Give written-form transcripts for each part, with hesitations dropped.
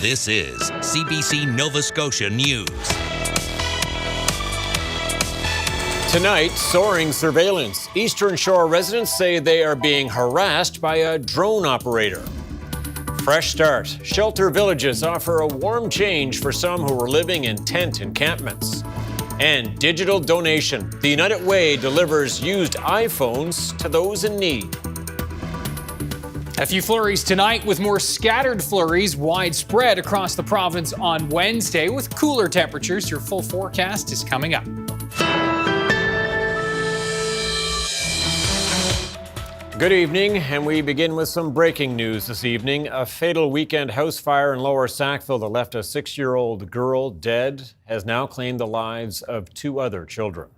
This is CBC Nova Scotia News. Tonight, soaring surveillance. Eastern Shore residents say they are being harassed by a drone operator. Fresh start. Shelter villages offer a warm change for some who are living in tent encampments. And digital donation. The United Way delivers used iPhones to those in need. A few flurries tonight with more scattered flurries widespread across the province on Wednesday with cooler temperatures. Your full forecast is coming up. Good evening, and we begin with some breaking news this evening. A fatal weekend house fire in Lower Sackville that left a 6-year-old girl dead has now claimed the lives of 2 other children.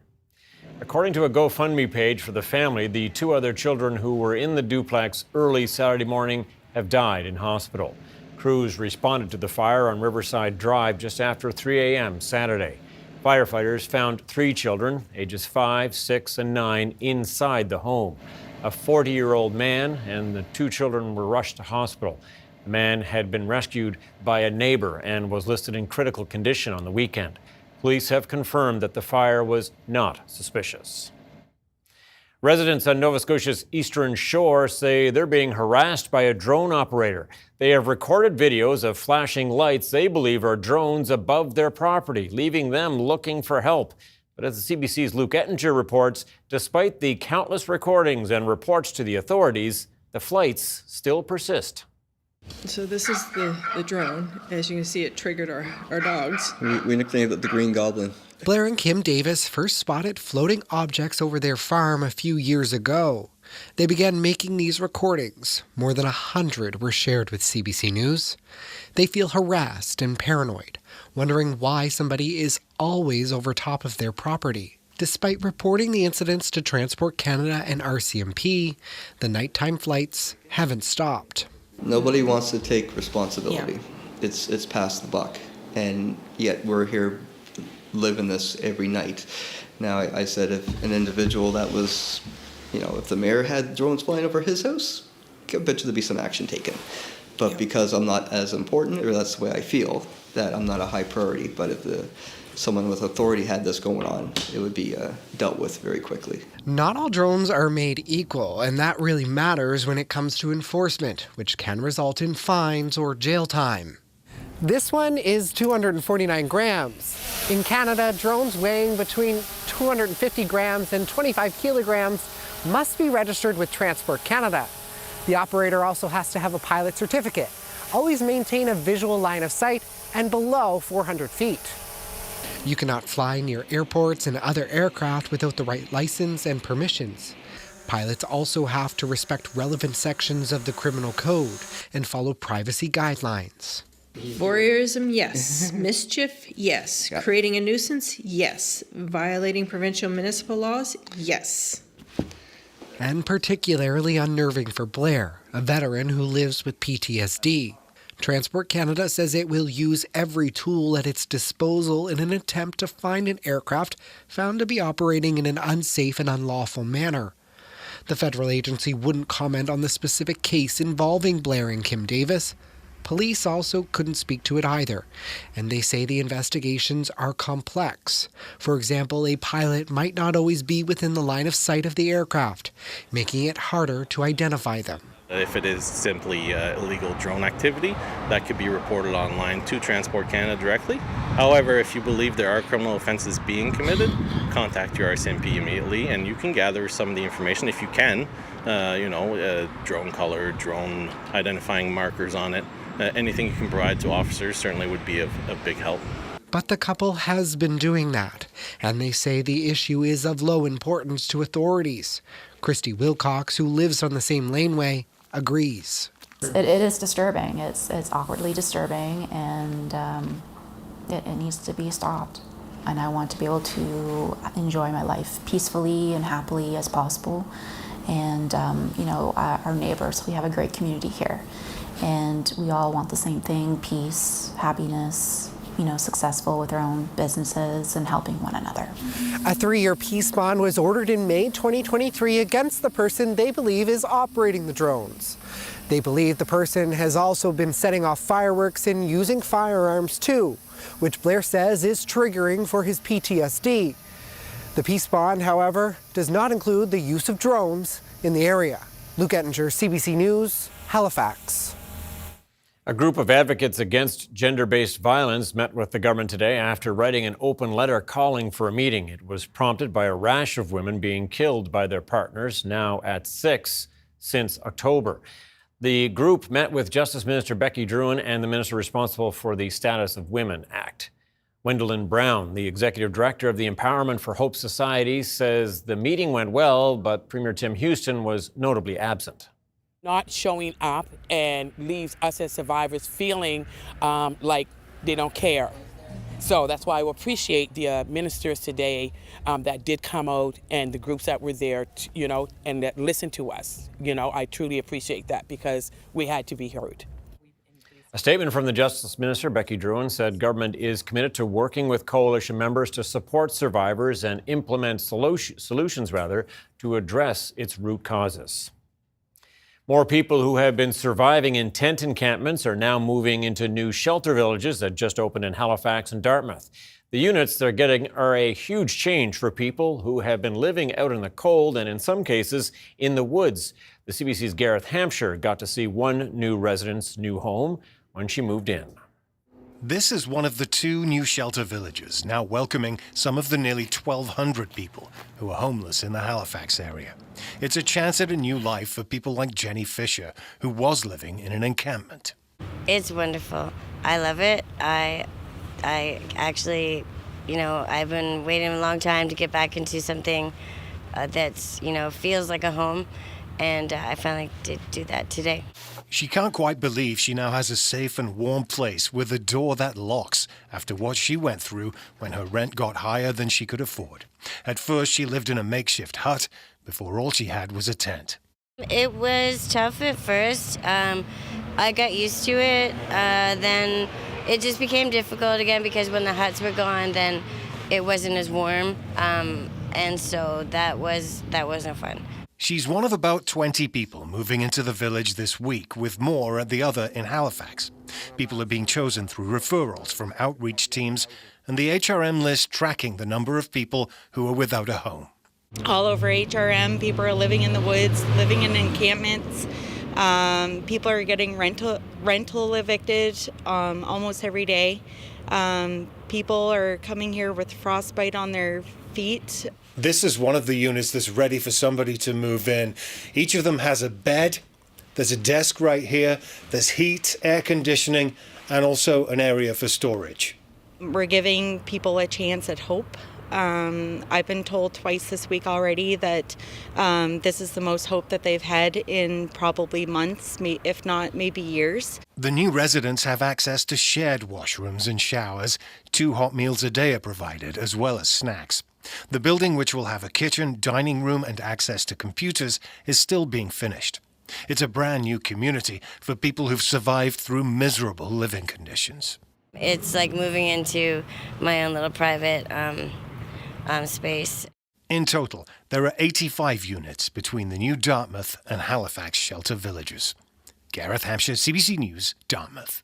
According to a GoFundMe page for the family, the 2 other children who were in the duplex early Saturday morning have died in hospital. Crews responded to the fire on Riverside Drive just after 3 a.m. Saturday. Firefighters found 3 children, ages 5, 6, and 9, inside the home. A 40-year-old man and the 2 children were rushed to hospital. The man had been rescued by a neighbor and was listed in critical condition on the weekend. Police have confirmed that the fire was not suspicious. Residents on Nova Scotia's Eastern Shore say they're being harassed by a drone operator. They have recorded videos of flashing lights they believe are drones above their property, leaving them looking for help. But as the CBC's Luke Ettinger reports, despite the countless recordings and reports to the authorities, the flights still persist. So this is the drone. As you can see, it triggered our dogs. We nicknamed it the Green Goblin. Blair and Kim Davis first spotted floating objects over their farm a few years ago. They began making these recordings. More than 100 were shared with CBC News. They feel harassed and paranoid, wondering why somebody is always over top of their property. Despite reporting the incidents to Transport Canada and RCMP, the nighttime flights haven't stopped. Nobody wants to take responsibility. Yeah. It's past the buck, and yet we're here living this every night. Now, I said if an individual that was, if the mayor had drones flying over his house, I bet you there'd be some action taken. But because I'm not as important, or that's the way I feel, that I'm not a high priority, but if someone with authority had this going on, it would be dealt with very quickly. Not all drones are made equal, and that really matters when it comes to enforcement, which can result in fines or jail time. This one is 249 grams. In Canada, drones weighing between 250 grams and 25 kilograms must be registered with Transport Canada. The operator also has to have a pilot certificate, always maintain a visual line of sight, and below 400 feet. You cannot fly near airports and other aircraft without the right license and permissions. Pilots also have to respect relevant sections of the criminal code and follow privacy guidelines. Voyeurism, yes. Mischief, yes. Yep. Creating a nuisance, yes. Violating provincial municipal laws, yes. And particularly unnerving for Blair, a veteran who lives with PTSD. Transport Canada says it will use every tool at its disposal in an attempt to find an aircraft found to be operating in an unsafe and unlawful manner. The federal agency wouldn't comment on the specific case involving Blair and Kim Davis. Police also couldn't speak to it either, and they say the investigations are complex. For example, a pilot might not always be within the line of sight of the aircraft, making it harder to identify them. If it is simply illegal drone activity, that could be reported online to Transport Canada directly. However, if you believe there are criminal offences being committed, contact your RCMP immediately, and you can gather some of the information if you can. Drone color, drone identifying markers on it. Anything you can provide to officers certainly would be of big help. But the couple has been doing that, and they say the issue is of low importance to authorities. Christy Wilcox, who lives on the same laneway, agrees. It is disturbing. It's awkwardly disturbing, and it needs to be stopped. And I want to be able to enjoy my life peacefully and happily as possible. And, our neighbors, we have a great community here. And we all want the same thing, peace, happiness, successful with their own businesses and helping one another. A 3-year peace bond was ordered in May 2023 against the person they believe is operating the drones. They believe the person has also been setting off fireworks and using firearms too, which Blair says is triggering for his PTSD. The peace bond, however, does not include the use of drones in the area. Luke Ettinger, CBC News, Halifax. A group of advocates against gender-based violence met with the government today after writing an open letter calling for a meeting. It was prompted by a rash of women being killed by their partners, now at 6 since October. The group met with Justice Minister Becky Drouin and the minister responsible for the Status of Women Act. Gwendolyn Brown, the executive director of the Empowerment for Hope Society, says the meeting went well, but Premier Tim Houston was notably absent. Not showing up and leaves us as survivors feeling like they don't care. So that's why I appreciate the ministers today that did come out and the groups that were there, and that listened to us. I truly appreciate that because we had to be heard. A statement from the Justice Minister, Becky Drouin, said government is committed to working with coalition members to support survivors and implement solutions to address its root causes. More people who have been surviving in tent encampments are now moving into new shelter villages that just opened in Halifax and Dartmouth. The units they're getting are a huge change for people who have been living out in the cold and in some cases in the woods. The CBC's Gareth Hampshire got to see one new resident's new home when she moved in. This is one of the 2 new shelter villages, now welcoming some of the nearly 1,200 people who are homeless in the Halifax area. It's a chance at a new life for people like Jenny Fisher, who was living in an encampment. It's wonderful. I love it. I actually, I've been waiting a long time to get back into something that's, feels like a home, and I finally did do that today. She can't quite believe she now has a safe and warm place with a door that locks after what she went through when her rent got higher than she could afford. At first, she lived in a makeshift hut before all she had was a tent. It was tough at first. I got used to it. Then it just became difficult again because when the huts were gone, then it wasn't as warm. And so that wasn't fun. She's one of about 20 people moving into the village this week, with more at the other in Halifax. People are being chosen through referrals from outreach teams and the HRM list tracking the number of people who are without a home. All over HRM, people are living in the woods, living in encampments. People are getting rental evicted almost every day. People are coming here with frostbite on their feet. This is one of the units that's ready for somebody to move in. Each of them has a bed, there's a desk right here, there's heat, air conditioning, and also an area for storage. We're giving people a chance at hope. I've been told twice this week already that this is the most hope that they've had in probably months, if not maybe years. The new residents have access to shared washrooms and showers. 2 hot meals a day are provided, as well as snacks. The building, which will have a kitchen, dining room, and access to computers, is still being finished. It's a brand new community for people who've survived through miserable living conditions. It's like moving into my own little private space. In total, there are 85 units between the new Dartmouth and Halifax shelter villages. Gareth Hampshire, CBC News, Dartmouth.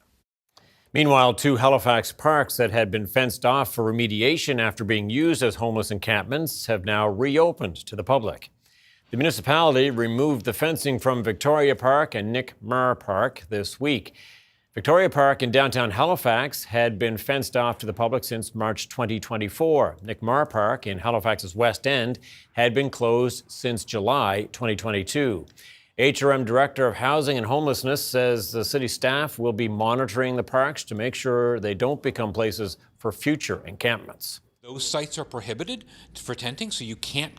Meanwhile, 2 Halifax parks that had been fenced off for remediation after being used as homeless encampments have now reopened to the public. The municipality removed the fencing from Victoria Park and Nick Marr Park this week. Victoria Park in downtown Halifax had been fenced off to the public since March 2024. Nick Marr Park in Halifax's West End had been closed since July 2022. HRM Director of Housing and Homelessness says the city staff will be monitoring the parks to make sure they don't become places for future encampments. Those sites are prohibited for tenting, so you can't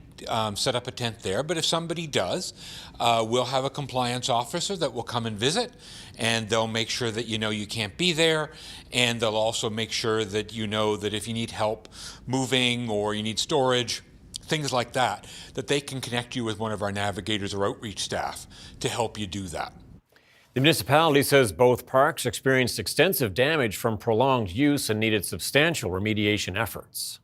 set up a tent there. But if somebody does, we'll have a compliance officer that will come and visit, and they'll make sure that you can't be there, and they'll also make sure that that if you need help moving or you need storage, things like that, that they can connect you with one of our navigators or outreach staff to help you do that. The municipality says both parks experienced extensive damage from prolonged use and needed substantial remediation efforts.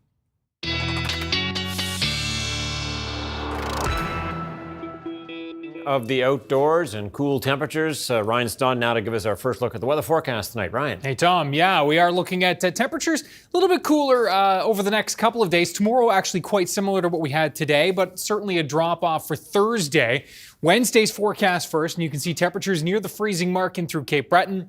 of the outdoors and cool temperatures. Ryan Snoddon now to give us our first look at the weather forecast tonight. Ryan. Hey, Tom. Yeah, we are looking at temperatures a little bit cooler over the next couple of days. Tomorrow, actually quite similar to what we had today, but certainly a drop off for Thursday. Wednesday's forecast first, and you can see temperatures near the freezing mark in through Cape Breton.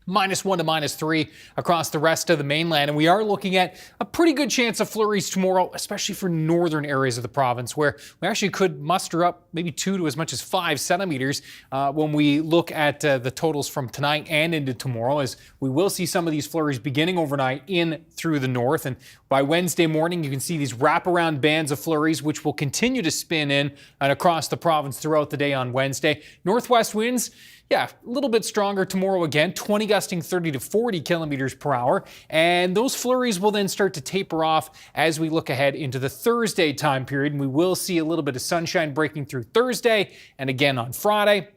-1 to -3 across the rest of the mainland. And we are looking at a pretty good chance of flurries tomorrow, especially for northern areas of the province, where we actually could muster up maybe 2 to as much as 5 centimeters when we look at the totals from tonight and into tomorrow, as we will see some of these flurries beginning overnight in through the north. And by Wednesday morning, you can see these wraparound bands of flurries, which will continue to spin in and across the province throughout the day on Wednesday. Northwest winds, yeah, a little bit stronger tomorrow again, 20 gusting 30 to 40 kilometers per hour. And those flurries will then start to taper off as we look ahead into the Thursday time period. And we will see a little bit of sunshine breaking through Thursday and again on Friday.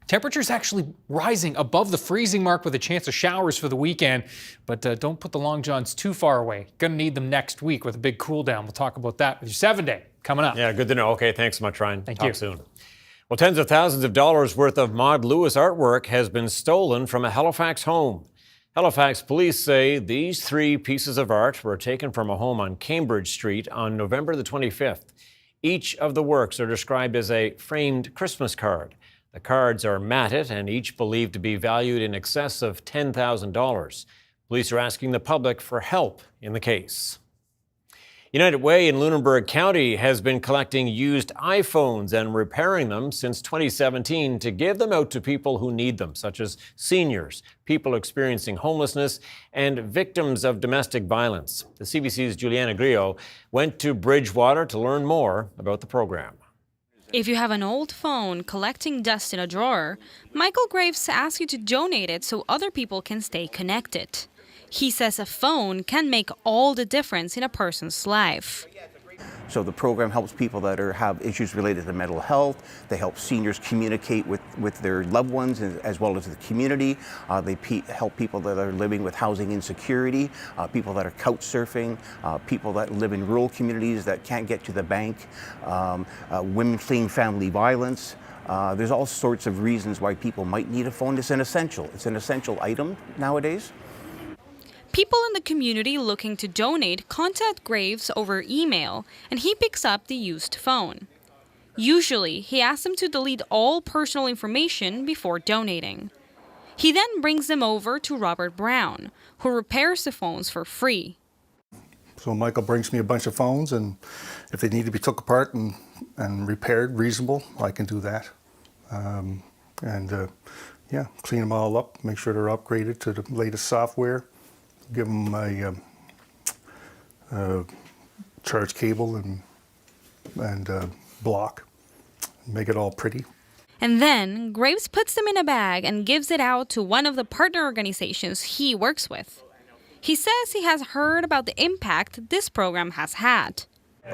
Temperatures actually rising above the freezing mark with a chance of showers for the weekend. But don't put the long johns too far away. Going to need them next week with a big cool down. We'll talk about that with your 7-day coming up. Yeah, good to know. Okay, thanks so much, Ryan. Thank you. you. Soon. Well, tens of thousands of dollars worth of Maud Lewis artwork has been stolen from a Halifax home. Halifax police say these 3 pieces of art were taken from a home on Cambridge Street on November the 25th. Each of the works are described as a framed Christmas card. The cards are matted and each believed to be valued in excess of $10,000. Police are asking the public for help in the case. United Way in Lunenburg County has been collecting used iPhones and repairing them since 2017 to give them out to people who need them, such as seniors, people experiencing homelessness, and victims of domestic violence. The CBC's Juliana Grillo went to Bridgewater to learn more about the program. If you have an old phone collecting dust in a drawer, Michael Graves asks you to donate it so other people can stay connected. He says a phone can make all the difference in a person's life. So the program helps people that have issues related to mental health. They help seniors communicate with their loved ones as well as the community. They help people that are living with housing insecurity, people that are couch surfing, people that live in rural communities that can't get to the bank, women fleeing family violence. There's all sorts of reasons why people might need a phone. It's an essential item nowadays. People in the community looking to donate contact Graves over email, and he picks up the used phone. Usually, he asks them to delete all personal information before donating. He then brings them over to Robert Brown, who repairs the phones for free. So Michael brings me a bunch of phones, and if they need to be took apart and repaired reasonable, I can do that. Clean them all up, make sure they're upgraded to the latest software. Give them a charge cable and block, make it all pretty. And then Graves puts them in a bag and gives it out to one of the partner organizations he works with. He says he has heard about the impact this program has had.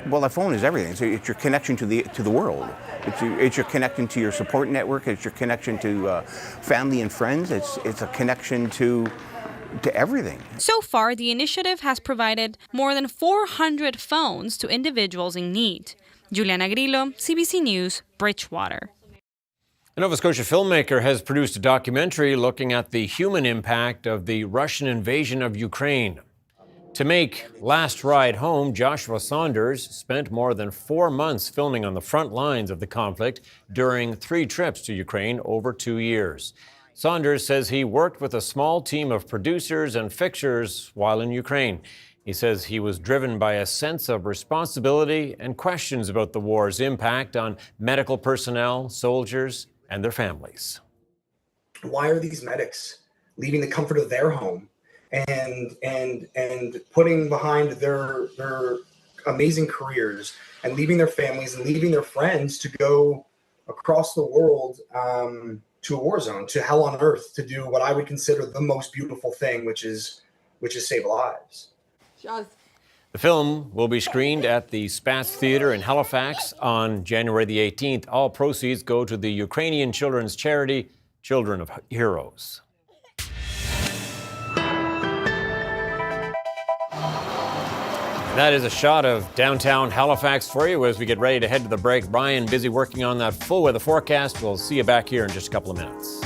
Well, a phone is everything. It's your connection to the world. It's your connection to your support network. It's your connection to family and friends. It's a connection to everything. So far, the initiative has provided more than 400 phones to individuals in need. Juliana Grillo, CBC News, Bridgewater. A Nova Scotia filmmaker has produced a documentary looking at the human impact of the Russian invasion of Ukraine. To make Last Ride Home, Joshua Saunders spent more than 4 months filming on the front lines of the conflict during 3 trips to Ukraine over 2 years. Saunders says he worked with a small team of producers and fixers while in Ukraine. He says he was driven by a sense of responsibility and questions about the war's impact on medical personnel, soldiers, and their families. Why are these medics leaving the comfort of their home and putting behind their amazing careers and leaving their families and leaving their friends to go across the world to a war zone, to hell on earth, to do what I would consider the most beautiful thing, which is save lives. The film will be screened at the Spatz Theatre in Halifax on January the 18th. All proceeds go to the Ukrainian children's charity, Children of Heroes. That is a shot of downtown Halifax for you as we get ready to head to the break. Ryan, busy working on that full weather forecast. We'll see you back here in just a couple of minutes.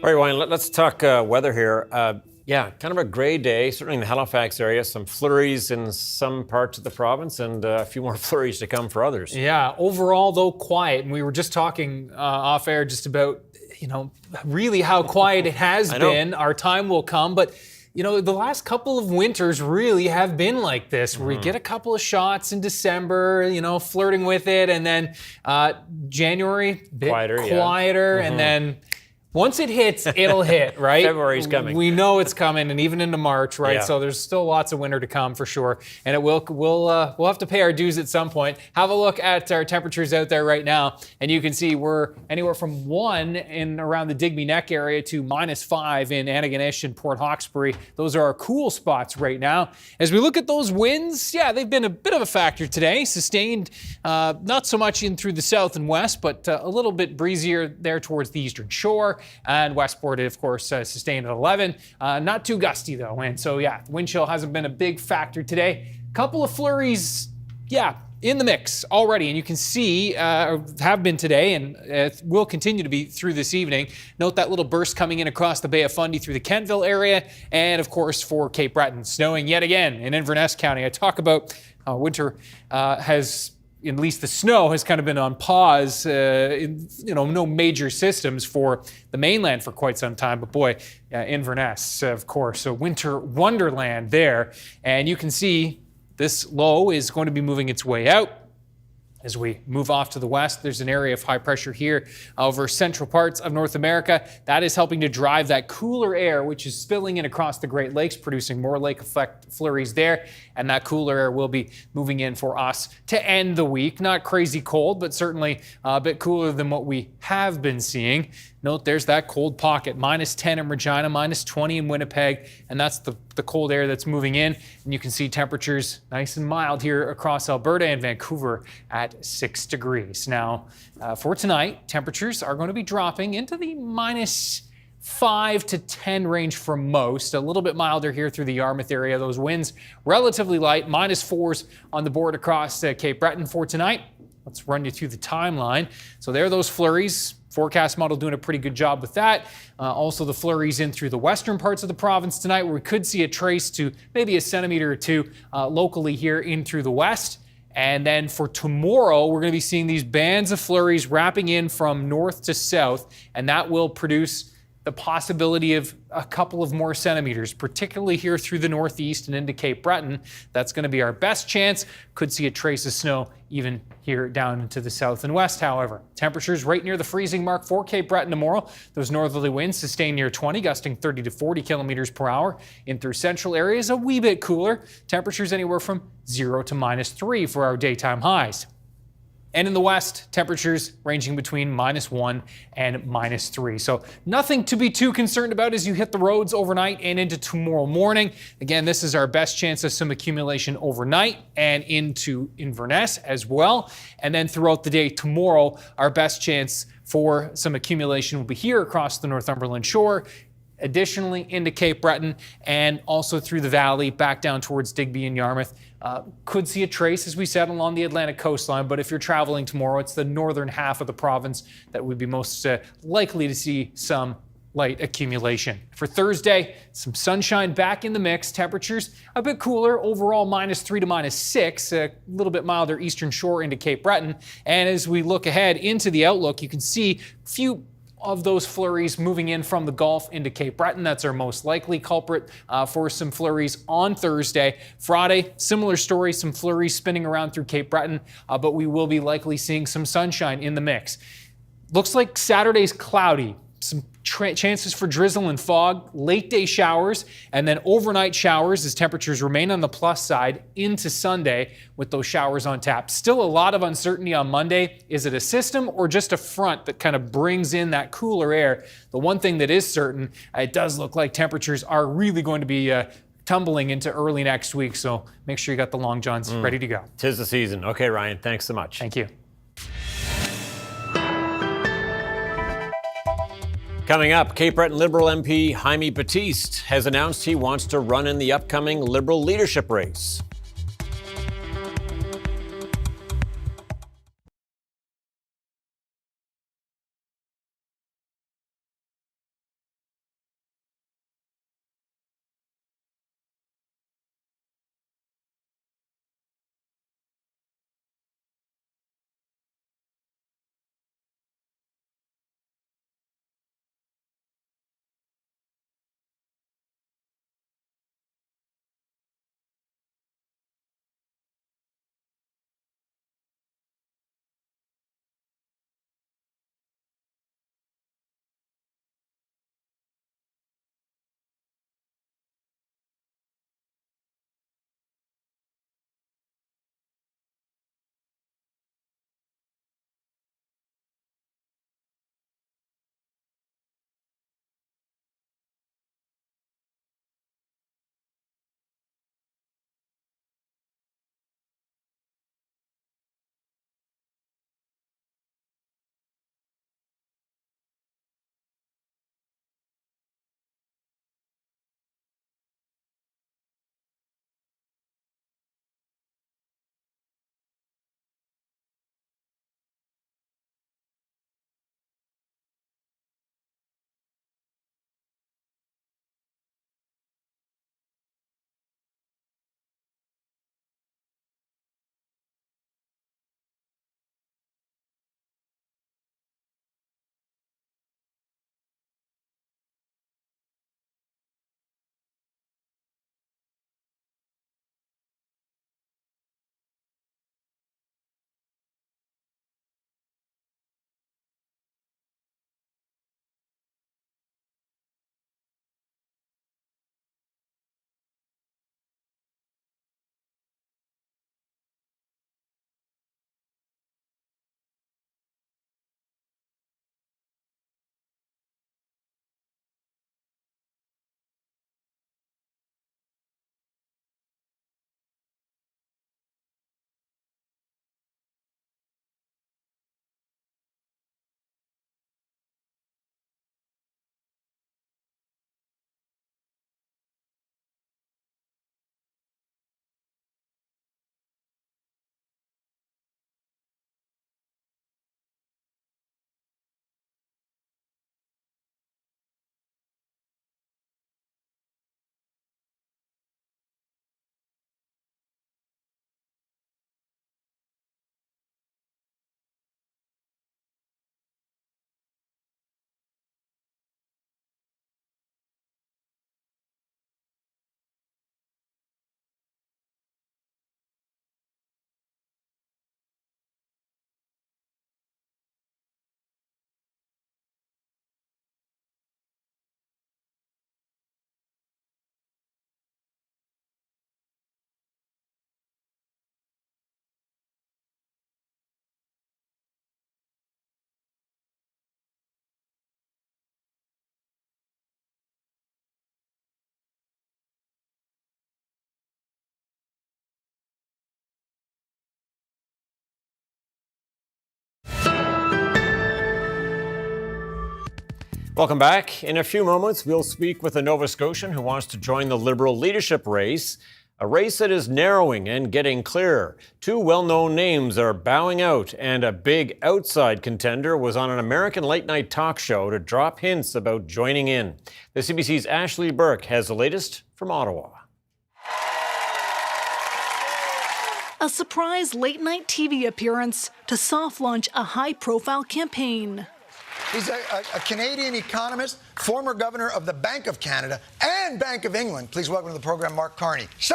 All right, Ryan, let's talk weather here. Yeah, kind of a gray day, certainly in the Halifax area. Some flurries in some parts of the province and a few more flurries to come for others. Yeah, overall, though, quiet. And we were just talking off air just about, really how quiet it has been. Our time will come. But, the last couple of winters really have been like this, where we get a couple of shots in December, flirting with it. And then January, a bit quieter. And then once it hits, it'll hit, right? February's coming. We know it's coming, and even into March, right? Yeah. So there's still lots of winter to come for sure, and we'll have to pay our dues at some point. Have a look at our temperatures out there right now, and you can see we're anywhere from 1 in around the Digby Neck area to -5 in Antigonish and Port Hawkesbury. Those are our cool spots right now. As we look at those winds, yeah, they've been a bit of a factor today. Sustained, not so much in through the south and west, but a little bit breezier there towards the eastern shore. And Westport, of course, sustained at 11. Not too gusty, though. And so, yeah, wind chill hasn't been a big factor today. Couple of flurries, yeah, in the mix already, and you can see, have been today and will continue to be through this evening. Note that little burst coming in across the Bay of Fundy through the Kentville area, and of course for Cape Breton. Snowing yet again in Inverness County. I talk about winter has, at least the snow has kind of been on pause, no major systems for the mainland for quite some time, but boy, Inverness, of course, so winter wonderland there. And you can see this low is going to be moving its way out. As we move off to the west, there's an area of high pressure here over central parts of North America. That is helping to drive that cooler air, which is spilling in across the Great Lakes, producing more lake effect flurries there. And that cooler air will be moving in for us to end the week. Not crazy cold, but certainly a bit cooler than what we have been seeing. Note there's that cold pocket, -10 in Regina, -20 in Winnipeg, and that's the cold air that's moving in. And you can see temperatures nice and mild here across Alberta and Vancouver at 6 degrees. Now, for tonight, temperatures are going to be dropping into the -5 to 10 range for most. A little bit milder here through the Yarmouth area. Those winds relatively light, -4s on the board across Cape Breton for tonight. Let's run you through the timeline. So there are those flurries. Forecast model doing a pretty good job with that. Also the flurries in through the western parts of the province tonight, where we could see a trace to maybe a centimeter or two locally here in through the west. And then for tomorrow, we're going to be seeing these bands of flurries wrapping in from north to south, and that will produce the possibility of a couple of more centimeters, particularly here through the northeast and into Cape Breton. That's going to be our best chance. Could see a trace of snow even here down into the south and west, however. Temperatures right near the freezing mark for Cape Breton tomorrow. Those northerly winds sustain near 20, gusting 30 to 40 kilometers per hour. In through central areas, a wee bit cooler. Temperatures anywhere from 0 to -3 for our daytime highs. And in the west, temperatures ranging between -1 and -3. So nothing to be too concerned about as you hit the roads overnight and into tomorrow morning. Again, this is our best chance of some accumulation overnight and into Inverness as well. And then throughout the day tomorrow, our best chance for some accumulation will be here across the Northumberland shore, additionally into Cape Breton, and also through the valley back down towards Digby and Yarmouth. Could see a trace, as we said, along the Atlantic coastline, but if you're traveling tomorrow, it's the northern half of the province that would be most likely to see some light accumulation. For Thursday, some sunshine back in the mix. Temperatures a bit cooler, overall -3 to -6, a little bit milder eastern shore into Cape Breton. And as we look ahead into the outlook, you can see a few of those flurries moving in from the Gulf into Cape Breton. That's our most likely culprit for some flurries on Thursday. Friday, similar story, some flurries spinning around through Cape Breton, but we will be likely seeing some sunshine in the mix. Looks like Saturday's cloudy. Some chances for drizzle and fog, late day showers, and then overnight showers as temperatures remain on the plus side into Sunday with those showers on tap. Still a lot of uncertainty on Monday. Is it a system or just a front that kind of brings in that cooler air? The one thing that is certain, it does look like temperatures are really going to be tumbling into early next week. So make sure you got the long johns ready to go. 'Tis the season. Okay, Ryan, thanks so much. Thank you. Coming up, Cape Breton Liberal MP Jaime Battiste has announced he wants to run in the upcoming Liberal leadership race. Welcome back. In a few moments, we'll speak with a Nova Scotian who wants to join the Liberal leadership race, a race that is narrowing and getting clearer. Two well-known names are bowing out, and a big outside contender was on an American late-night talk show to drop hints about joining in. The CBC's Ashley Burke has the latest from Ottawa. A surprise late-night TV appearance to soft launch a high-profile campaign. He's a Canadian economist, former governor of the Bank of Canada and Bank of England. Please welcome to the program, Mark Carney. Sir!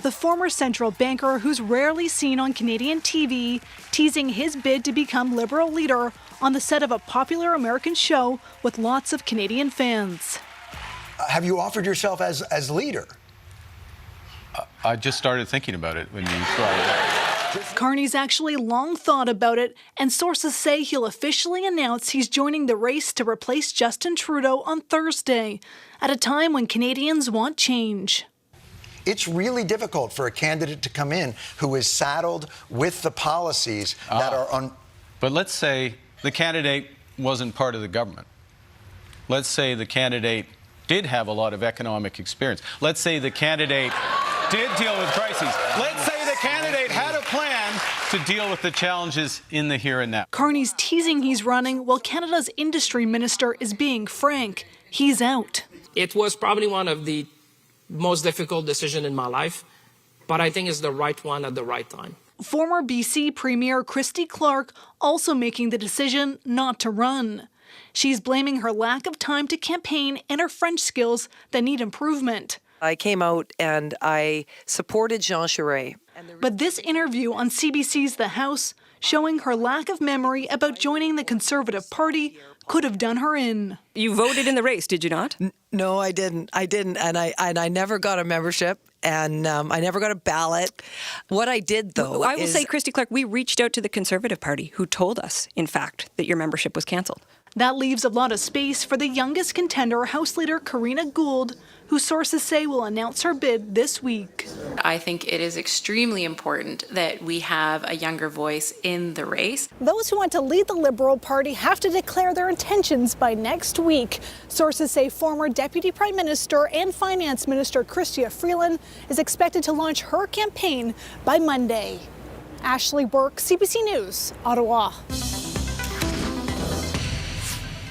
The former central banker who's rarely seen on Canadian TV, teasing his bid to become Liberal leader on the set of a popular American show with lots of Canadian fans. Have you offered yourself as leader? I just started thinking about it when you brought it up. Carney's actually long thought about it, and sources say he'll officially announce he's joining the race to replace Justin Trudeau on Thursday, at a time when Canadians want change. It's really difficult for a candidate to come in who is saddled with the policies that are on. But let's say the candidate wasn't part of the government. Let's say the candidate did have a lot of economic experience. Let's say the candidate did deal with crises. Let's say the candidate had a plan to deal with the challenges in the here and now. Carney's teasing he's running while Canada's industry minister is being frank. He's out. It was probably one of the most difficult decisions in my life, but I think it's the right one at the right time. Former BC Premier Christy Clark also making the decision not to run. She's blaming her lack of time to campaign and her French skills that need improvement. I came out and I supported Jean Charest. But this interview on CBC's The House, showing her lack of memory about joining the Conservative Party, could have done her in. You voted in the race, did you not? No, I didn't. And I never got a membership. And I never got a ballot. What I did, though, I will say, Christy Clark, we reached out to the Conservative Party, who told us, in fact, that your membership was cancelled. That leaves a lot of space for the youngest contender, House Leader Karina Gould, who sources say will announce her bid this week. I think it is extremely important that we have a younger voice in the race. Those who want to lead the Liberal Party have to declare their intentions by next week. Sources say former Deputy Prime Minister and Finance Minister Chrystia Freeland is expected to launch her campaign by Monday. Ashley Burke, CBC News, Ottawa.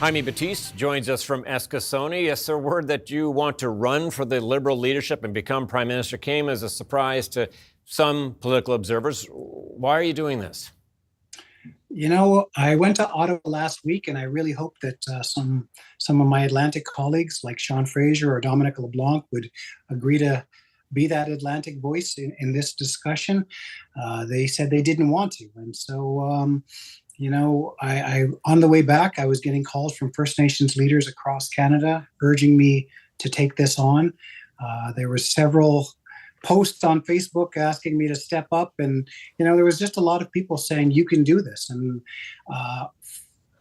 Jaime Battiste joins us from Eskasoni. Yes, sir, word that you want to run for the Liberal leadership and become Prime Minister came as a surprise to some political observers. Why are you doing this? You know, I went to Ottawa last week, and I really hope that some of my Atlantic colleagues, like Sean Fraser or Dominic LeBlanc, would agree to be that Atlantic voice in this discussion. They said they didn't want to. And so, you know, I on the way back, I was getting calls from First Nations leaders across Canada urging me to take this on. There were several posts on Facebook asking me to step up. And, you know, there was just a lot of people saying, you can do this. And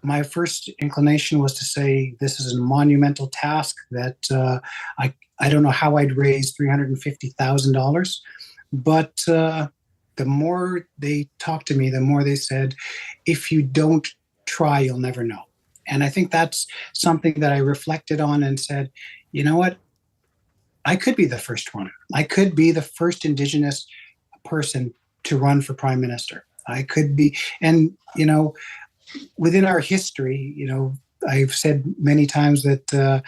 my first inclination was to say, this is a monumental task that I don't know how I'd raise $350,000. But the more they talked to me, the more they said, if you don't try, you'll never know. And I think that's something that I reflected on and said, you know what? I could be the first one. I could be the first Indigenous person to run for Prime Minister. I could be. And, you know, within our history, you know, I've said many times that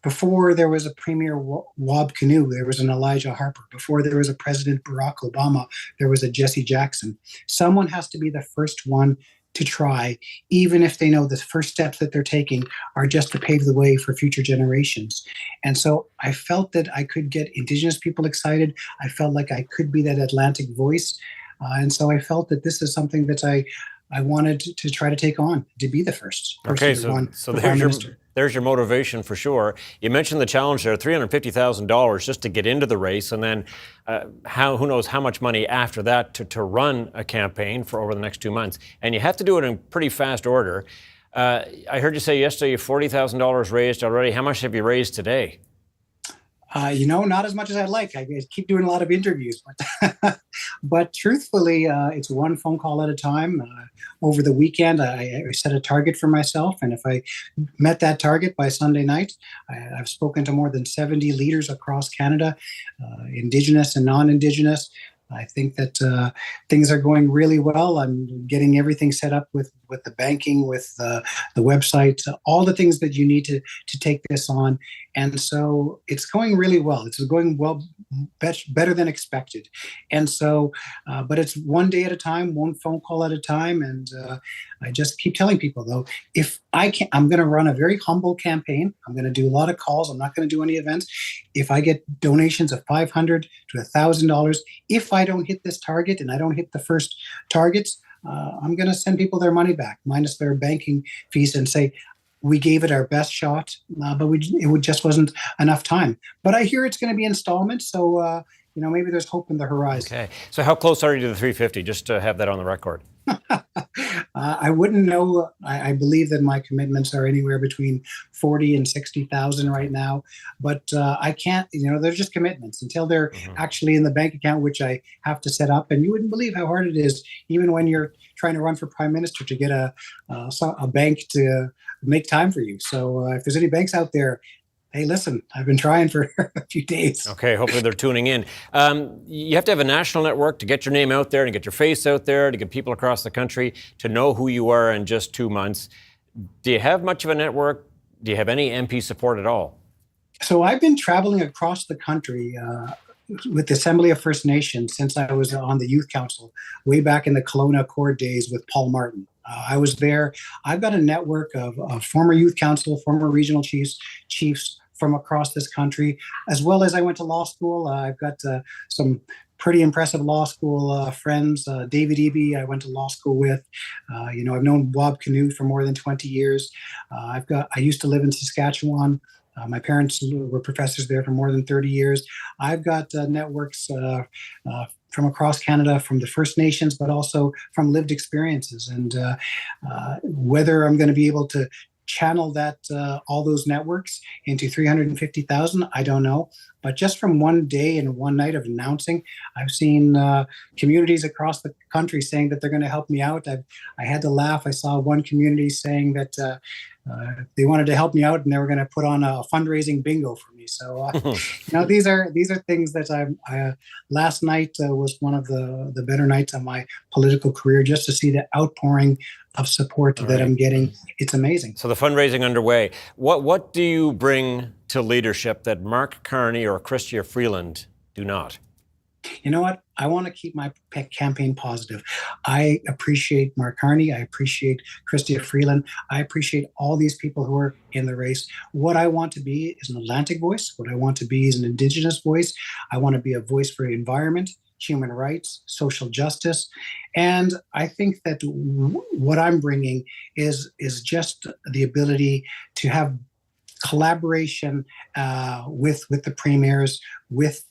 before there was a Premier Wab Kinew, there was an Elijah Harper. Before there was a President Barack Obama, there was a Jesse Jackson. Someone has to be the first one to try, even if they know the first steps that they're taking are just to pave the way for future generations. And so I felt that I could get Indigenous people excited. I felt like I could be that Atlantic voice. And so I felt that this is something that I wanted to try to take on, to be the first person to run for Prime Minister. There's your motivation for sure. You mentioned the challenge there, $350,000 just to get into the race, and then who knows how much money after that to run a campaign for over the next 2 months. And you have to do it in pretty fast order. I heard you say yesterday you $40,000 raised already. How much have you raised today? You know, not as much as I'd like. I keep doing a lot of interviews, but But truthfully, it's one phone call at a time. Over the weekend, I set a target for myself, and if I met that target by Sunday night, I've spoken to more than 70 leaders across Canada, Indigenous and non-Indigenous. I think that things are going really well. I'm getting everything set up with the banking, with the website, all the things that you need to take this on. And so it's going really well. It's going well, better than expected. And so, but it's one day at a time, one phone call at a time. And I just keep telling people, though, if I can, I'm going to run a very humble campaign. I'm going to do a lot of calls. I'm not going to do any events. If I get donations of $500 to $1,000, if I don't hit this target and I don't hit the first targets, I'm going to send people their money back, minus their banking fees, and say, we gave it our best shot, but it just wasn't enough time. But I hear it's going to be installments, so maybe there's hope in the horizon. Okay. So how close are you to the 350? Just to have that on the record. I wouldn't know. I believe that my commitments are anywhere between 40 and 60,000 right now, but I can't. They're just commitments until they're actually in the bank account, which I have to set up. And you wouldn't believe how hard it is, even when you're trying to run for prime minister, to get a bank to make time for you. So if there's any banks out there, hey, listen, I've been trying for a few days. Okay, hopefully they're tuning in. You have to have a national network to get your name out there and get your face out there, to get people across the country to know who you are in just 2 months. Do you have much of a network? Do you have any MP support at all? So I've been traveling across the country with the Assembly of First Nations since I was on the Youth Council way back in the Kelowna Accord days with Paul Martin. I was there. I've got a network of former youth council, former regional chiefs from across this country, as well as I went to law school. I've got some pretty impressive law school friends. David Eby, I went to law school with. I've known Bob Canute for more than 20 years. I used to live in Saskatchewan. My parents were professors there for more than 30 years. I've got networks from across Canada, from the First Nations, but also from lived experiences. And whether I'm going to be able to channel that all those networks into 350,000, I don't know. But just from one day and one night of announcing, I've seen communities across the country saying that they're going to help me out. I had to laugh. I saw one community saying that they wanted to help me out and they were going to put on a fundraising bingo for me. So, these are things that last night was one of the better nights of my political career, just to see the outpouring of support that I'm getting. It's amazing. So the fundraising underway. What do you bring to leadership that Mark Carney or Chrystia Freeland do not? You know what? I want to keep my campaign positive. I appreciate Mark Carney. I appreciate Chrystia Freeland. I appreciate all these people who are in the race. What I want to be is an Atlantic voice. What I want to be is an Indigenous voice. I want to be a voice for the environment, human rights, social justice. And I think that what I'm bringing is just the ability to have collaboration with the premiers, with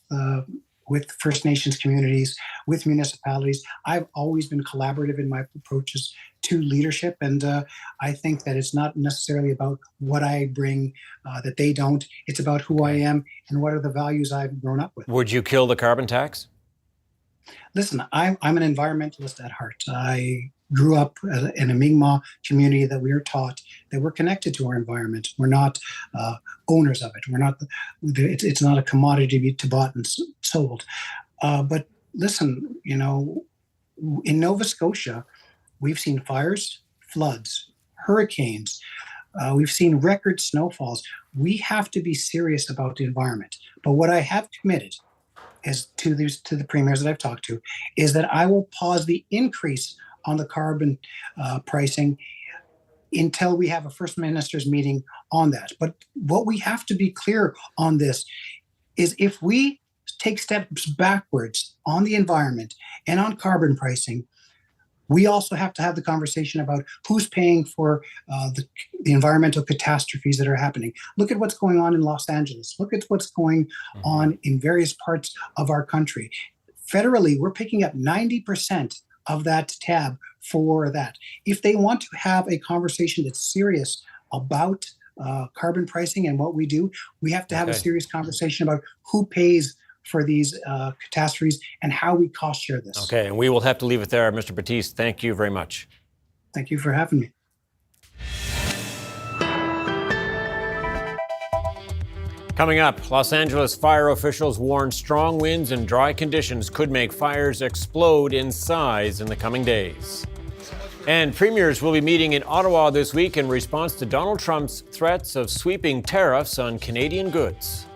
First Nations communities, with municipalities. I've always been collaborative in my approaches to leadership, and I think that it's not necessarily about what I bring that they don't. It's about who I am and what are the values I've grown up with. Would you kill the carbon tax? Listen, I'm an environmentalist at heart. I grew up in a Mi'kmaq community that we were taught that we're connected to our environment. We're not owners of it. We're not. It's not a commodity to be bought and sold. But listen, in Nova Scotia, we've seen fires, floods, hurricanes. We've seen record snowfalls. We have to be serious about the environment. But what I have committed is to the premiers that I've talked to, is that I will pause the increase on the carbon pricing until we have a First Minister's meeting on that. But what we have to be clear on this is if we take steps backwards on the environment and on carbon pricing, we also have to have the conversation about who's paying for the environmental catastrophes that are happening. Look at what's going on in Los Angeles. Look at what's going on in various parts of our country. Federally, we're picking up 90% of that tab for that. If they want to have a conversation that's serious about carbon pricing and what we do, we have to have a serious conversation about who pays for these catastrophes and how we cost share this. Okay, and we will have to leave it there. Mr. Battiste, thank you very much. Thank you for having me. Coming up, Los Angeles fire officials warn strong winds and dry conditions could make fires explode in size in the coming days. And premiers will be meeting in Ottawa this week in response to Donald Trump's threats of sweeping tariffs on Canadian goods.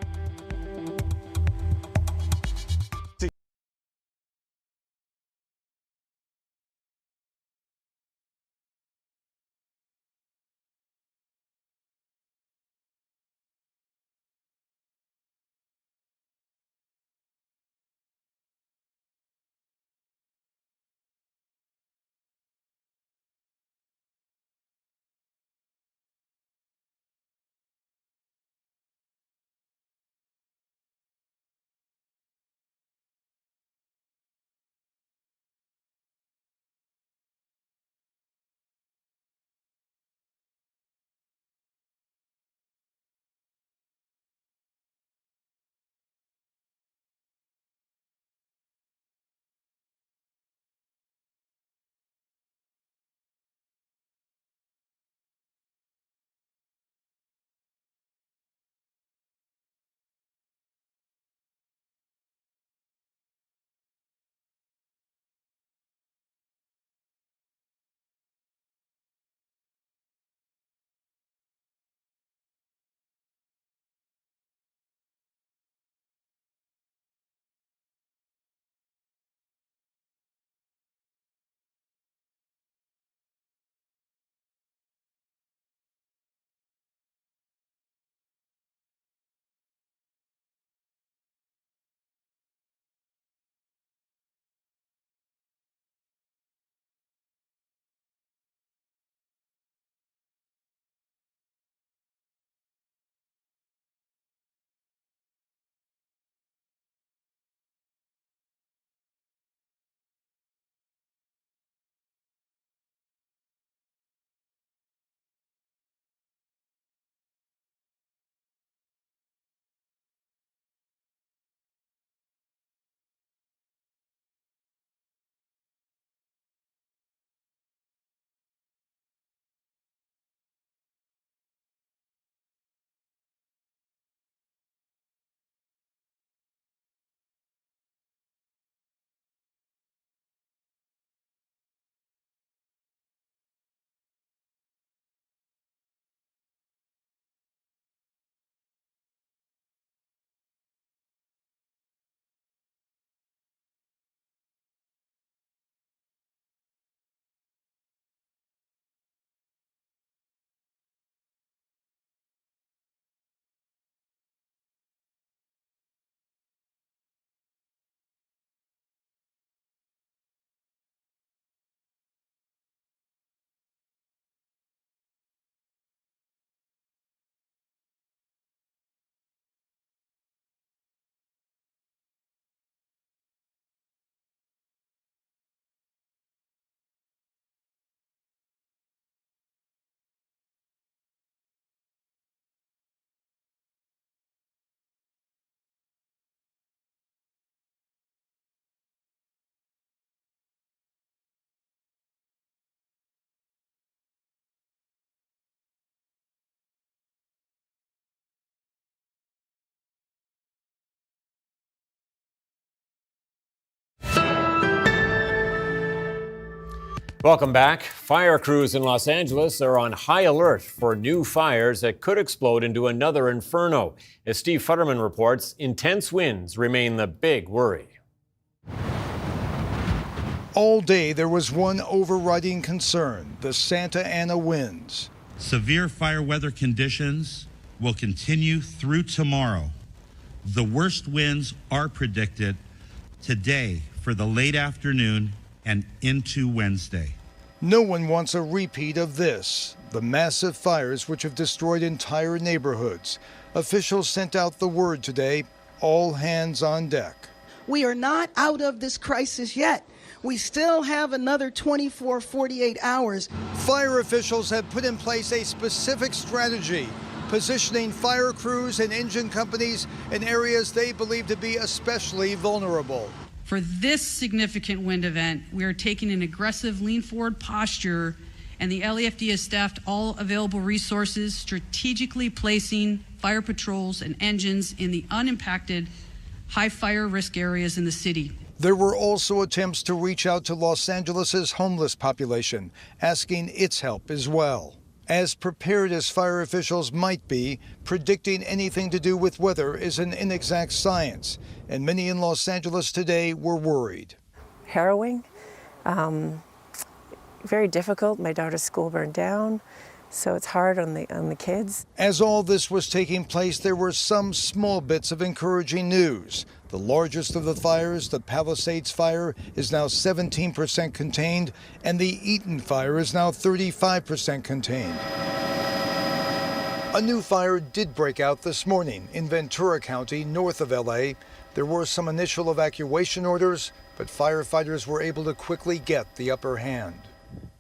Welcome back. Fire crews in Los Angeles are on high alert for new fires that could explode into another inferno. As Steve Futterman reports, intense winds remain the big worry. All day there was one overriding concern, the Santa Ana winds. Severe fire weather conditions will continue through tomorrow. The worst winds are predicted today for the late afternoon and into Wednesday. No one wants a repeat of this, the massive fires which have destroyed entire neighborhoods. Officials sent out the word today, all hands on deck. We are not out of this crisis yet. We still have another 24, 48 hours. Fire officials have put in place a specific strategy, positioning fire crews and engine companies in areas they believe to be especially vulnerable. For this significant wind event, we are taking an aggressive lean forward posture, and the LAFD has staffed all available resources, strategically placing fire patrols and engines in the unimpacted high fire risk areas in the city. There were also attempts to reach out to Los Angeles' homeless population, asking its help as well. As prepared as fire officials might be, predicting anything to do with weather is an inexact science, and many in Los Angeles today were worried. Harrowing, very difficult. My daughter's school burned down, so it's hard on the kids. As all this was taking place, there were some small bits of encouraging news. The largest of the fires, the Palisades fire, is now 17% contained, and the Eaton fire is now 35% contained. A new fire did break out this morning in Ventura County, north of LA. There were some initial evacuation orders, but firefighters were able to quickly get the upper hand.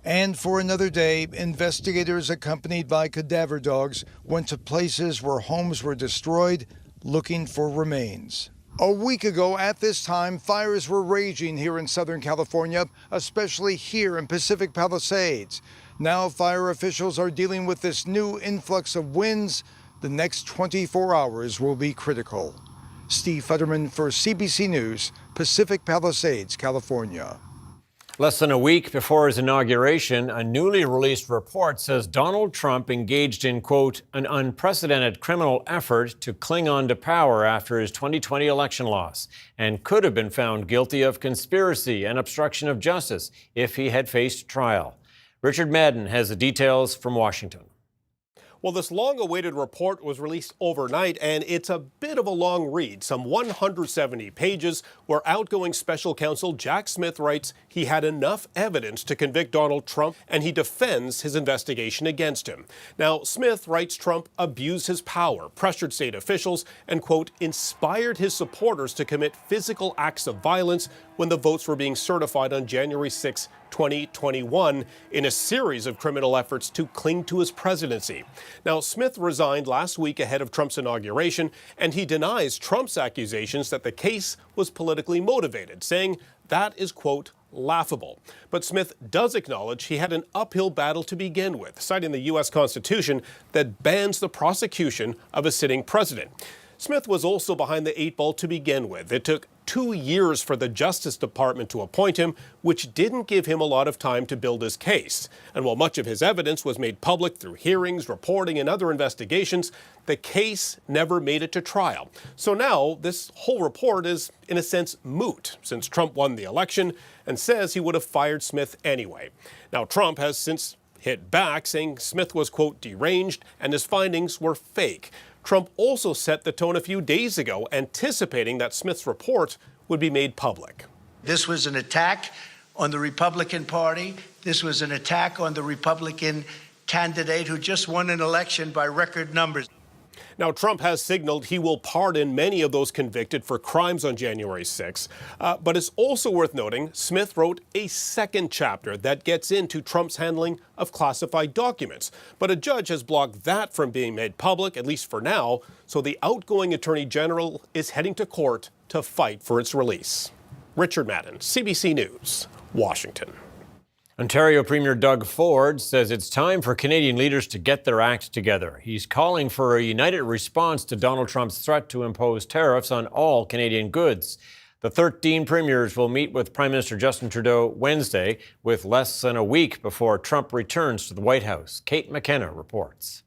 And for another day, investigators accompanied by cadaver dogs went to places where homes were destroyed, looking for remains. A week ago at this time, fires were raging here in Southern California, especially here in Pacific Palisades. Now fire officials are dealing with this new influx of winds. The next 24 hours will be critical. Steve Futterman for CBC News, Pacific Palisades, California. Less than a week before his inauguration, a newly released report says Donald Trump engaged in, quote, an unprecedented criminal effort to cling on to power after his 2020 election loss, and could have been found guilty of conspiracy and obstruction of justice if he had faced trial. Richard Madden has the details from Washington. Well, this long-awaited report was released overnight, and it's a bit of a long read, some 170 pages, where outgoing special counsel Jack Smith writes he had enough evidence to convict Donald Trump, and he defends his investigation against him. Now, Smith writes Trump abused his power, pressured state officials, and, quote, inspired his supporters to commit physical acts of violence when the votes were being certified on January 6, 2021, in a series of criminal efforts to cling to his presidency. Now, Smith resigned last week ahead of Trump's inauguration, and he denies Trump's accusations that the case was politically motivated, saying that is, quote, laughable. But Smith does acknowledge he had an uphill battle to begin with, citing the U.S. Constitution that bans the prosecution of a sitting president. Smith was also behind the eight ball to begin with. It took 2 years for the Justice Department to appoint him, which didn't give him a lot of time to build his case. And while much of his evidence was made public through hearings, reporting, and other investigations, the case never made it to trial. So now this whole report is, in a sense, moot, since Trump won the election and says he would have fired Smith anyway. Now, Trump has since hit back, saying Smith was, quote, deranged, and his findings were fake. Trump also set the tone a few days ago, anticipating that Smith's report would be made public. This was an attack on the Republican Party. This was an attack on the Republican candidate who just won an election by record numbers. Now, Trump has signaled he will pardon many of those convicted for crimes on January 6. But it's also worth noting Smith wrote a second chapter that gets into Trump's handling of classified documents. But a judge has blocked that from being made public, at least for now. So the outgoing Attorney General is heading to court to fight for its release. Richard Madden, CBC News, Washington. Ontario Premier Doug Ford says it's time for Canadian leaders to get their act together. He's calling for a united response to Donald Trump's threat to impose tariffs on all Canadian goods. The 13 premiers will meet with Prime Minister Justin Trudeau Wednesday, with less than a week before Trump returns to the White House. Kate McKenna reports.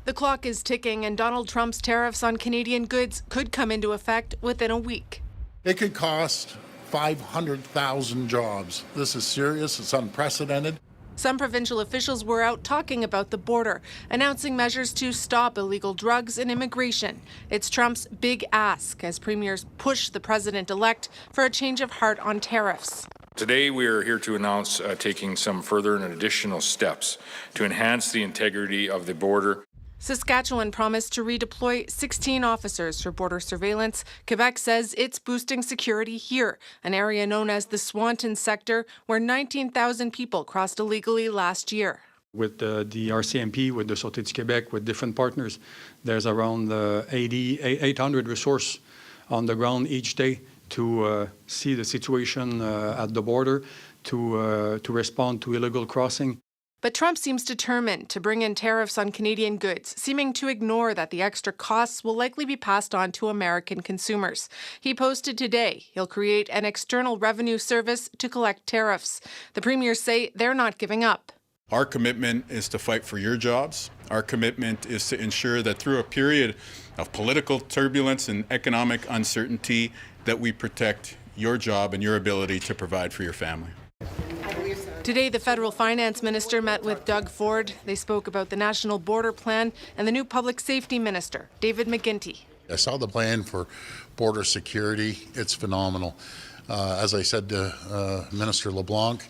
The clock is ticking, and Donald Trump's tariffs on Canadian goods could come into effect within a week. It could cost 500,000 jobs. This is serious. It's unprecedented. Some provincial officials were out talking about the border, announcing measures to stop illegal drugs and immigration. It's Trump's big ask as premiers push the president-elect for a change of heart on tariffs. Today, we are here to announce taking some further and additional steps to enhance the integrity of the border. Saskatchewan promised to redeploy 16 officers for border surveillance. Quebec says it's boosting security here, an area known as the Swanton sector, where 19,000 people crossed illegally last year. With the RCMP, with the Sûreté du Québec, with different partners, there's around 800 resources on the ground each day to see the situation at the border, to respond to illegal crossing. But Trump seems determined to bring in tariffs on Canadian goods, seeming to ignore that the extra costs will likely be passed on to American consumers. He posted today he'll create an external revenue service to collect tariffs. The premiers say they're not giving up. Our commitment is to fight for your jobs. Our commitment is to ensure that through a period of political turbulence and economic uncertainty, that we protect your job and your ability to provide for your family. Today, the federal finance minister met with Doug Ford. They spoke about the national border plan and the new public safety minister, David McGuinty. I saw the plan for border security. It's phenomenal. As I said to Minister LeBlanc,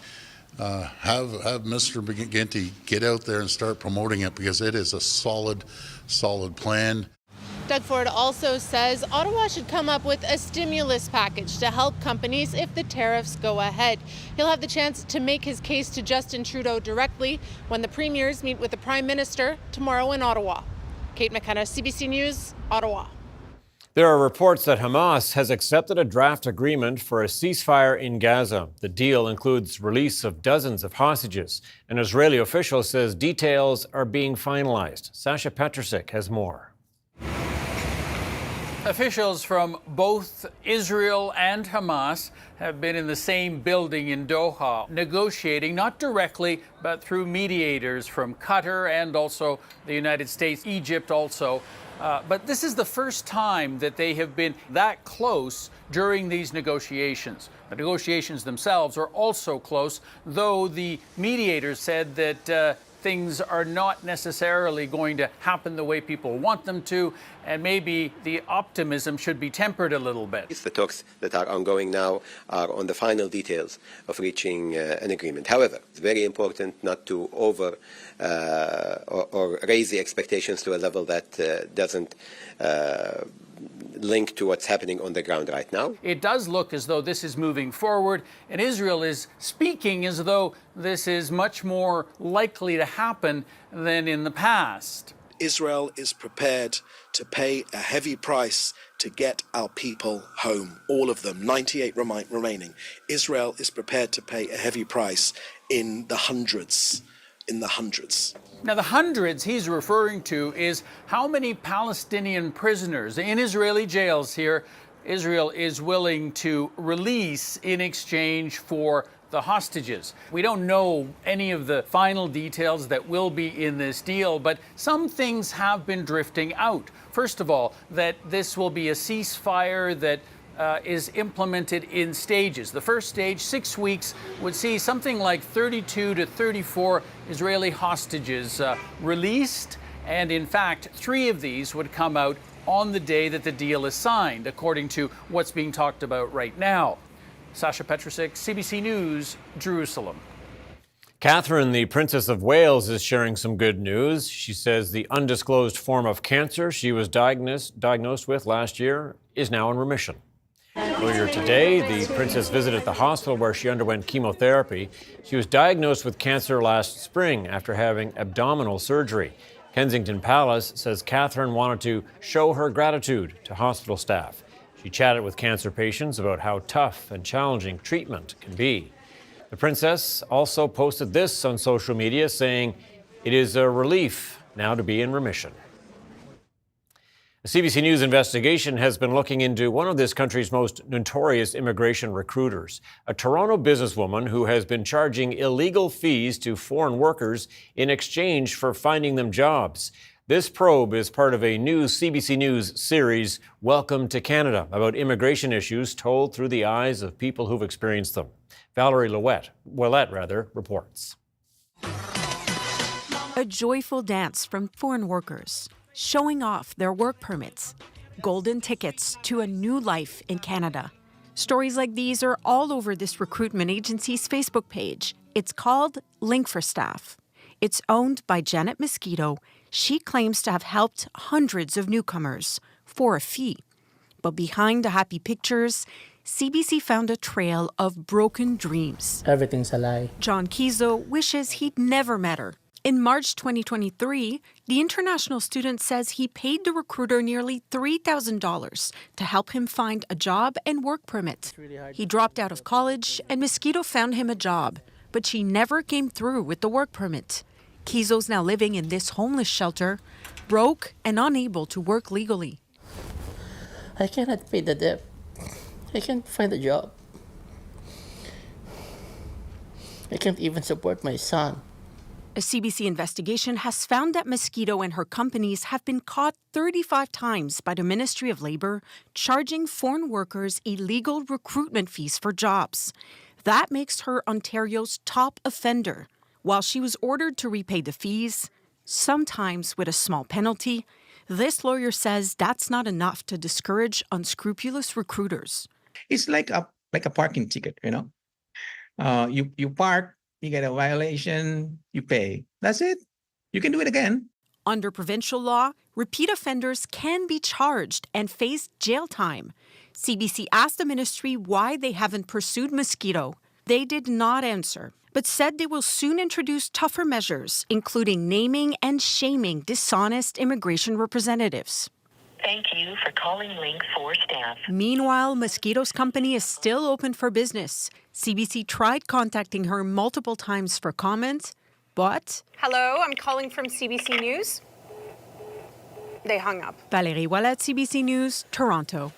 have Mr. McGuinty get out there and start promoting it because it is a solid plan. Doug Ford also says Ottawa should come up with a stimulus package to help companies if the tariffs go ahead. He'll have the chance to make his case to Justin Trudeau directly when the premiers meet with the Prime Minister tomorrow in Ottawa. Kate McKenna, CBC News, Ottawa. There are reports that Hamas has accepted a draft agreement for a ceasefire in Gaza. The deal includes release of dozens of hostages. An Israeli official says details are being finalized. Sasha Petrusik has more. Officials from both Israel and Hamas have been in the same building in Doha, negotiating not directly, but through mediators from Qatar and also the United States, Egypt also. But this is the first time that they have been that close during these negotiations. The negotiations themselves are also close, though the mediators said that things are not necessarily going to happen the way people want them to, and maybe the optimism should be tempered a little bit. The talks that are ongoing now are on the final details of reaching an agreement. However, it's very important not to over or raise the expectations to a level that doesn't link to what's happening on the ground right now. It does look as though this is moving forward, and Israel is speaking as though this is much more likely to happen than in the past. Israel is prepared to pay a heavy price to get our people home, all of them, 98 remaining. Israel is prepared to pay a heavy price in the hundreds. Now, the hundreds he's referring to is how many Palestinian prisoners in Israeli jails here Israel is willing to release in exchange for the hostages. We don't know any of the final details that will be in this deal, but some things have been drifting out. First of all, that this will be a ceasefire that is implemented in stages. The first stage, 6 weeks, would see something like 32 to 34 Israeli hostages released. And in fact, 3 of these would come out on the day that the deal is signed, according to what's being talked about right now. Sasha Petrusik, CBC News, Jerusalem. Catherine, the Princess of Wales, is sharing some good news. She says the undisclosed form of cancer she was diagnosed with last year is now in remission. Earlier today, the princess visited the hospital where she underwent chemotherapy. She was diagnosed with cancer last spring after having abdominal surgery. Kensington Palace says Catherine wanted to show her gratitude to hospital staff. She chatted with cancer patients about how tough and challenging treatment can be. The princess also posted this on social media, saying, "It is a relief now to be in remission." A CBC News investigation has been looking into one of this country's most notorious immigration recruiters, a Toronto businesswoman who has been charging illegal fees to foreign workers in exchange for finding them jobs. This probe is part of a new CBC News series, Welcome to Canada, about immigration issues told through the eyes of people who've experienced them. Valerie Ouellette reports. A joyful dance from foreign workers, showing off their work permits, golden tickets to a new life in Canada. Stories like these are all over this recruitment agency's Facebook page. It's called Link for Staff. It's owned by Janet Mosquito. She claims to have helped hundreds of newcomers for a fee. But behind the happy pictures, CBC found a trail of broken dreams. Everything's a lie. John Kizo wishes he'd never met her. In March 2023, the international student says he paid the recruiter nearly $3,000 to help him find a job and work permit. He dropped out of college and Mosquito found him a job, but she never came through with the work permit. Kizo's now living in this homeless shelter, broke and unable to work legally. I cannot pay the debt. I can't find a job. I can't even support my son. A CBC investigation has found that Mosquito and her companies have been caught 35 times by the Ministry of Labour charging foreign workers illegal recruitment fees for jobs. That makes her Ontario's top offender. While she was ordered to repay the fees, sometimes with a small penalty, this lawyer says that's not enough to discourage unscrupulous recruiters. It's like a parking ticket, you know. You park, you get a violation, you pay. That's it. You can do it again. Under provincial law, repeat offenders can be charged and face jail time. CBC asked the ministry why they haven't pursued Mosquito. They did not answer, but said they will soon introduce tougher measures, including naming and shaming dishonest immigration representatives. Thank you for calling Link 4 staff. Meanwhile, Mosquito's company is still open for business. CBC tried contacting her multiple times for comment, but... Hello, I'm calling from CBC News. They hung up. Valérie Ouellet, CBC News, Toronto.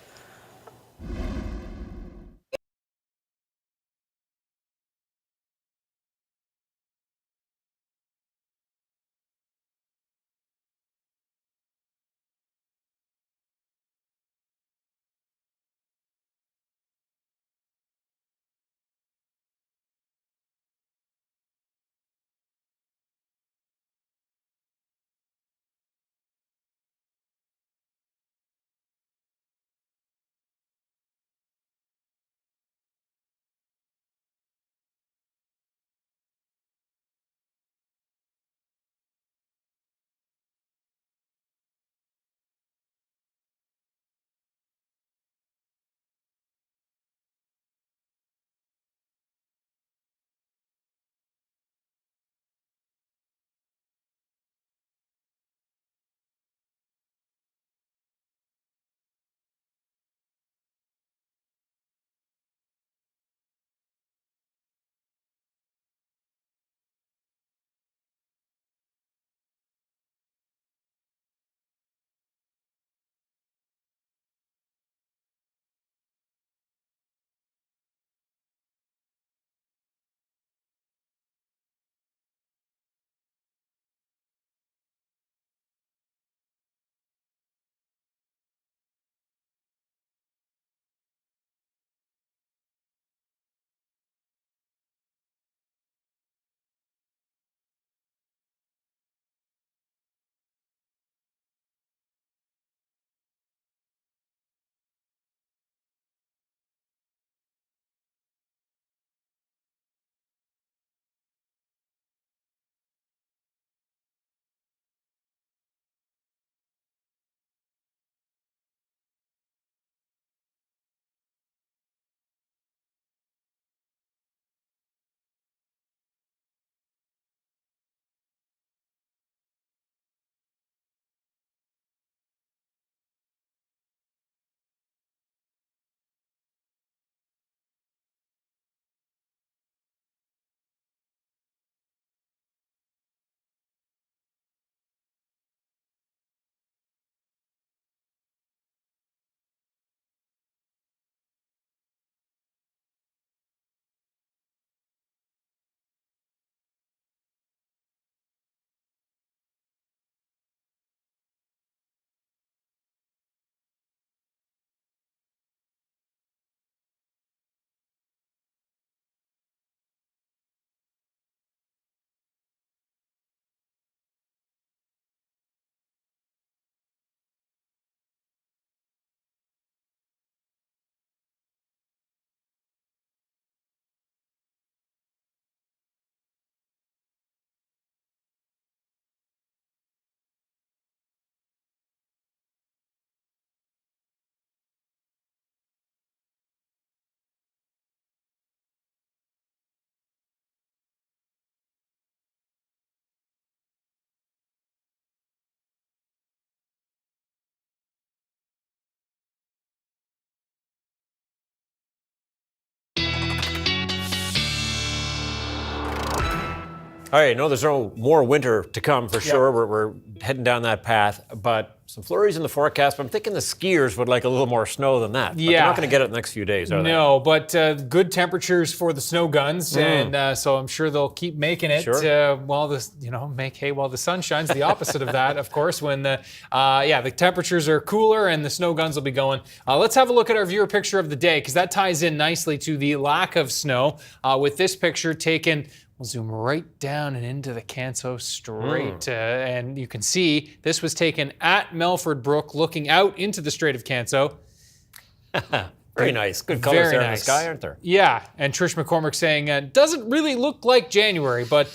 All right, no, there's no more winter to come for sure. We're heading down that path, but some flurries in the forecast. But I'm thinking the skiers would like a little more snow than that. But they're not going to get it in the next few days, are they? No, but good temperatures for the snow guns, and so I'm sure they'll keep making it while make hay while the sun shines. The opposite of that, of course, when the temperatures are cooler and the snow guns will be going. Let's have a look at our viewer picture of the day, because that ties in nicely to the lack of snow with this picture taken. We'll zoom right down and into the Canso Strait. And you can see this was taken at Melford Brook, looking out into the Strait of Canso. Very nice. Good colors there in the sky, aren't there? Yeah. And Trish McCormick saying, doesn't really look like January, but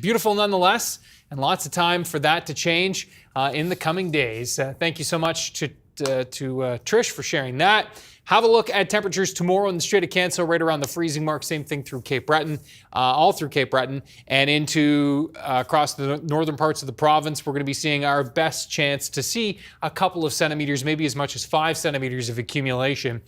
beautiful nonetheless. And lots of time for that to change in the coming days. Thank you so much to Trish for sharing that. Have a look at temperatures tomorrow in the Strait of Canso, right around the freezing mark. Same thing through Cape Breton, all through Cape Breton, and into across the northern parts of the province. We're going to be seeing our best chance to see a couple of centimeters, maybe as much as 5 centimeters of accumulation.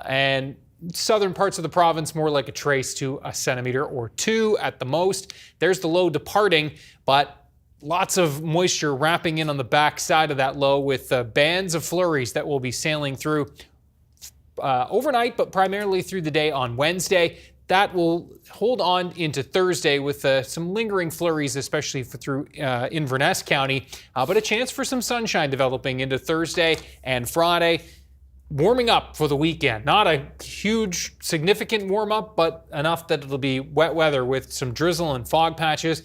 And southern parts of the province, more like a trace to a centimeter or 2 at the most. There's the low departing, but lots of moisture wrapping in on the back side of that low with bands of flurries that will be sailing through overnight, but primarily through the day on Wednesday. That will hold on into Thursday with some lingering flurries, especially through Inverness County, but a chance for some sunshine developing into Thursday and Friday. Warming up for the weekend. Not a huge, significant warm-up, but enough that it'll be wet weather with some drizzle and fog patches.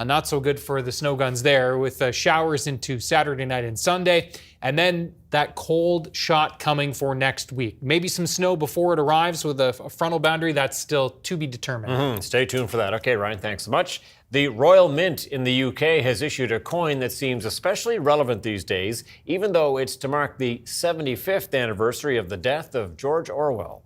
Not so good for the snow guns there, with showers into Saturday night and Sunday. And then that cold shot coming for next week. Maybe some snow before it arrives with a frontal boundary. That's still to be determined. Stay tuned for that. Okay, Ryan, thanks so much. The Royal Mint in the UK has issued a coin that seems especially relevant these days, even though it's to mark the 75th anniversary of the death of George Orwell.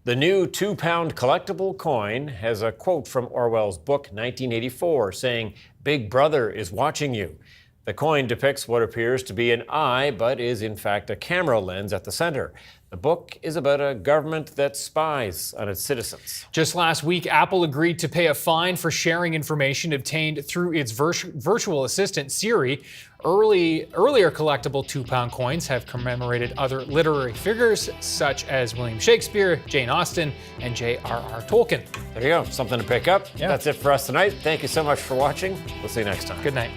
The new £2 collectible coin has a quote from Orwell's book 1984 saying, "Big Brother is watching you." The coin depicts what appears to be an eye, but is in fact a camera lens at the center. The book is about a government that spies on its citizens. Just last week, Apple agreed to pay a fine for sharing information obtained through its virtual assistant, Siri. Earlier collectible £2 coins have commemorated other literary figures such as William Shakespeare, Jane Austen, and J.R.R. Tolkien. There you go, something to pick up. Yeah. That's it for us tonight. Thank you so much for watching. We'll see you next time. Good night.